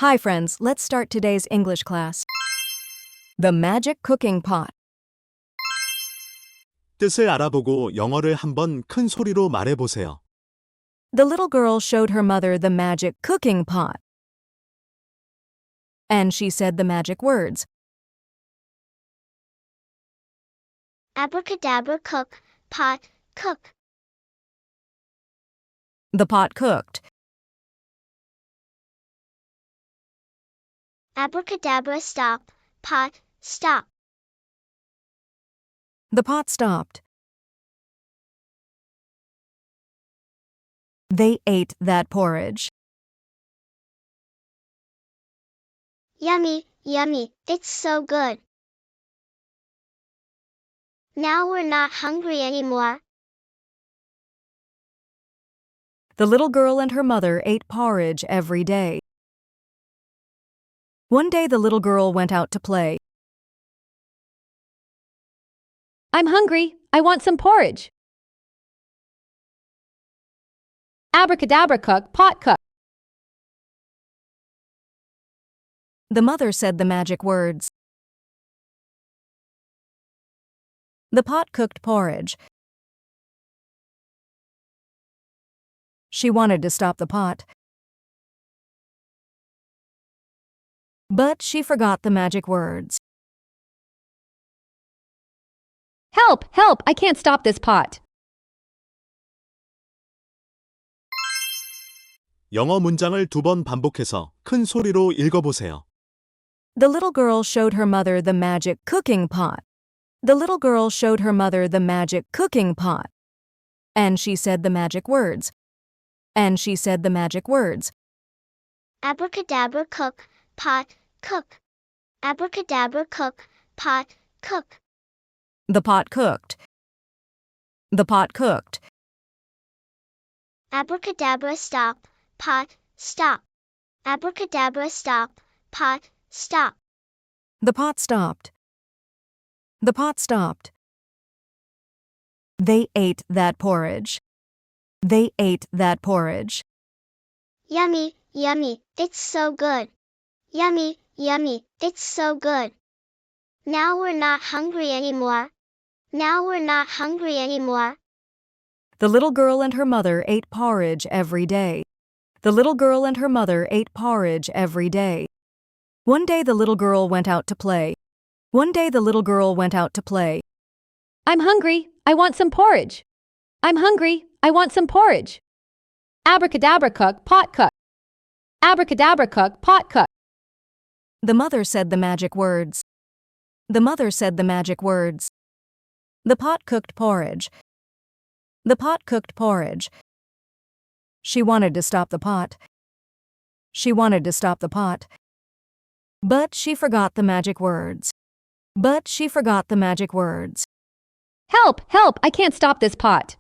Hi friends, let's start today's English class. The magic cooking pot. 뜻을 알아보고 영어를 한번 큰 소리로 말해보세요. The little girl showed her mother the magic cooking pot. And she said the magic words. Abracadabra cook, pot, cook. The pot cooked. Abracadabra stop, pot, stop. The pot stopped. They ate that porridge. Yummy, yummy, it's so good. Now we're not hungry anymore. The little girl and her mother ate porridge every day. One day the little girl went out to play. I'm hungry. I want some porridge. Abracadabra cook, pot cook. The mother said the magic words. The pot cooked porridge. She wanted to stop the pot. But she forgot the magic words. Help, help, I can't stop this pot. 영어 문장을 2번 반복해서 큰 소리로 읽어보세요. The little girl showed her mother the magic cooking pot. The little girl showed her mother the magic cooking pot. And she said the magic words. And she said the magic words. Abracadabra cook, pot, cook. Abracadabra cook, pot, cook. The pot cooked. The pot cooked. Abracadabra stop, pot, stop. Abracadabra stop, pot, stop. The pot stopped. The pot stopped. They ate that porridge. They ate that porridge. Yummy, yummy, it's so good. Yummy, yummy, it's so good. Now we're not hungry anymore. Now we're not hungry anymore. The little girl and her mother ate porridge every day. The little girl and her mother ate porridge every day. One day the little girl went out to play. One day the little girl went out to play. I'm hungry. I want some porridge. I'm hungry. I want some porridge. Abracadabra cook, pot cook. Abracadabra cook, pot cook. The mother said the magic words. The mother said the magic words. The pot cooked porridge. The pot cooked porridge. She wanted to stop the pot. She wanted to stop the pot. But she forgot the magic words. But she forgot the magic words. Help, help, I can't stop this pot.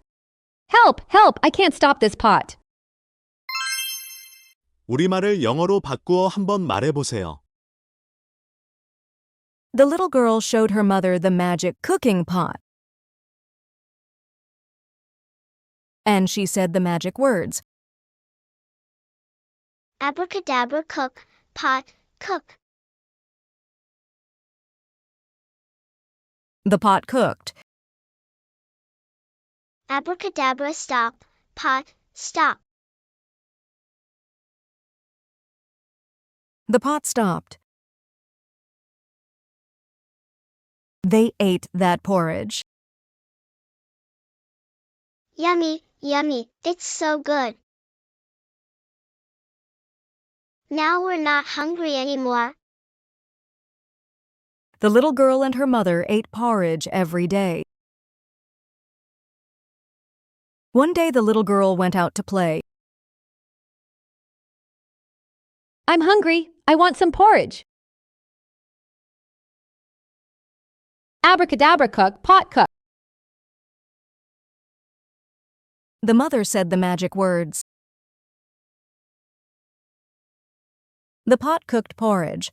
Help, help, I can't stop this pot. 우리말을 영어로 바꾸어 한번 말해보세요. The little girl showed her mother the magic cooking pot. And she said the magic words. Abracadabra cook, pot, cook. The pot cooked. Abracadabra stop, pot, stop. The pot stopped. They ate that porridge. Yummy, yummy, it's so good. Now we're not hungry anymore. The little girl and her mother ate porridge every day. One day the little girl went out to play. I'm hungry. I want some porridge. Abracadabra cook, pot cook. The mother said the magic words. The pot cooked porridge.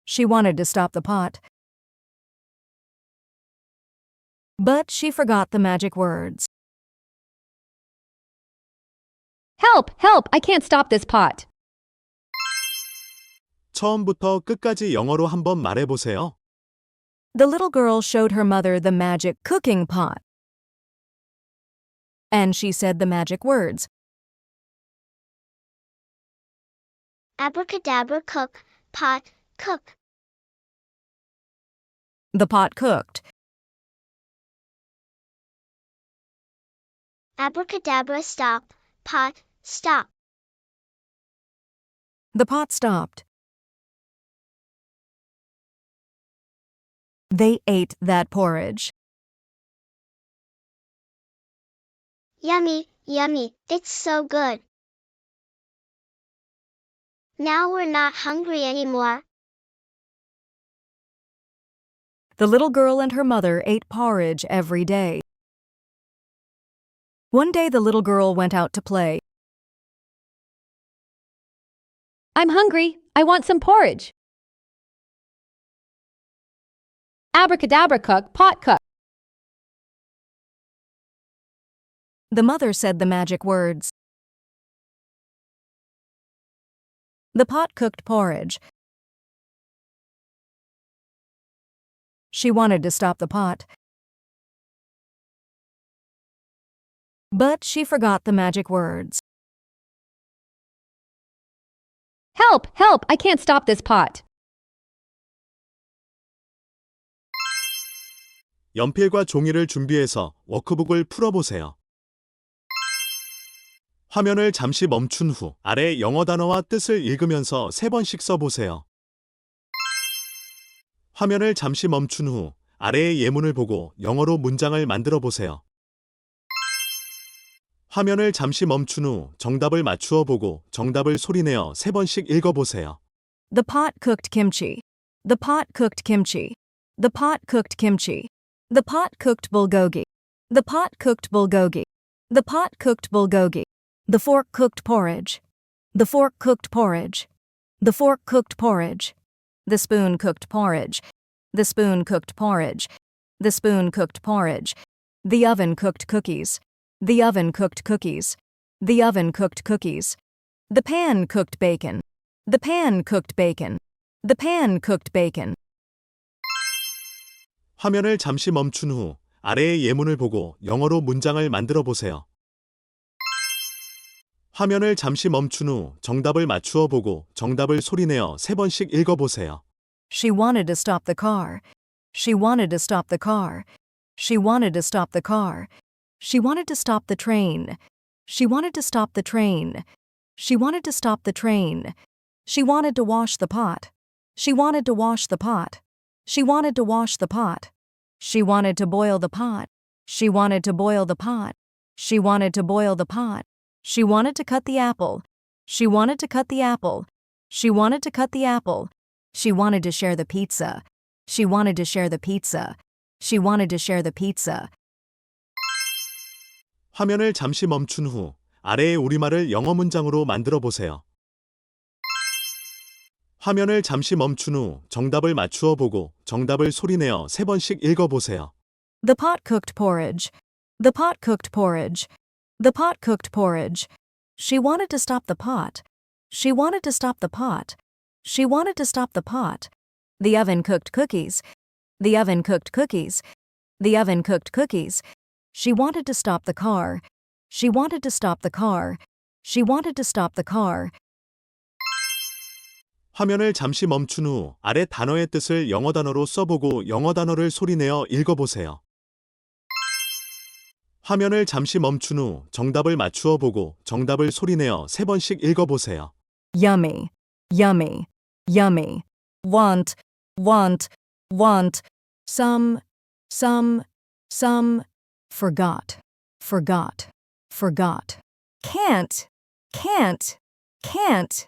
She wanted to stop the pot. But she forgot the magic words. Help! Help! I can't stop this pot. 처음부터 끝까지 영어로 한번 말해보세요. The little girl showed her mother the magic cooking pot. And she said the magic words. Abracadabra cook, pot, cook. The pot cooked. Abracadabra stop, pot, stop. The pot stopped. They ate that porridge. Yummy, yummy, it's so good. Now we're not hungry anymore. The little girl and her mother ate porridge every day. One day the little girl went out to play. I'm hungry. I want some porridge. Abracadabra cook, pot cook. The mother said the magic words. The pot cooked porridge. She wanted to stop the pot. But she forgot the magic words. Help! Help! I can't stop this pot. 연필과 종이를 준비해서 워크북을 풀어보세요. 화면을 잠시 멈춘 후 아래 영어 단어와 뜻을 읽으면서 3번씩 써보세요. 화면을 잠시 멈춘 후 아래의 예문을 보고 영어로 문장을 만들어 보세요. 화면을 잠시 멈춘 후 정답을 맞추어 보고 정답을 소리내어 3번씩 읽어보세요. The pot cooked kimchi. The pot cooked kimchi. The pot cooked kimchi. The pot cooked bulgogi. The pot cooked bulgogi. The pot cooked bulgogi. The fork cooked porridge. The fork cooked porridge. The fork cooked porridge. The spoon cooked porridge. The spoon cooked porridge. The spoon cooked porridge. The oven cooked cookies. The oven cooked cookies. The oven cooked cookies. The pan cooked bacon. The pan cooked bacon. The pan cooked bacon. 화면을 잠시 멈춘 후 아래의 예문을 보고 영어로 문장을 만들어 보세요. 화면을 잠시 멈춘 후 정답을 맞추어 보고 정답을 소리내어 3번씩 읽어보세요. She wanted to stop the car. She wanted to stop the car. She wanted to stop the car. She wanted to stop the train. She wanted to stop the train. She wanted to stop the train. She wanted to wash the pot. She wanted to wash the pot. She wanted to wash the pot. She wanted to boil the pot. She wanted to boil the pot. She wanted to boil the pot. She wanted to cut the apple. She wanted to cut the apple. She wanted to cut the apple. She wanted to share the pizza. She wanted to share the pizza. She wanted to share the pizza. 화면을 잠시 멈춘 후 아래의 우리말을 영어 문장으로 만들어 보세요. 화면을 잠시 멈춘 후 정답을 맞추어 보고 정답을 소리내어 3번씩 읽어보세요. The pot cooked porridge. The pot cooked porridge. The pot cooked porridge. She wanted to stop the pot. She wanted to stop the pot. She wanted to stop the pot. The oven cooked cookies. The oven cooked cookies. The oven cooked cookies. She wanted to stop the car. She wanted to stop the car. She wanted to stop the car. 화면을 잠시 멈춘 후 아래 단어의 뜻을 영어 단어로 써보고 영어 단어를 소리내어 읽어보세요. 화면을 잠시 멈춘 후 정답을 맞추어 보고 정답을 소리내어 3번씩 읽어보세요. Yummy, yummy, yummy. Want, want, want. Some, forgot, forgot, forgot. Can't, can't, can't.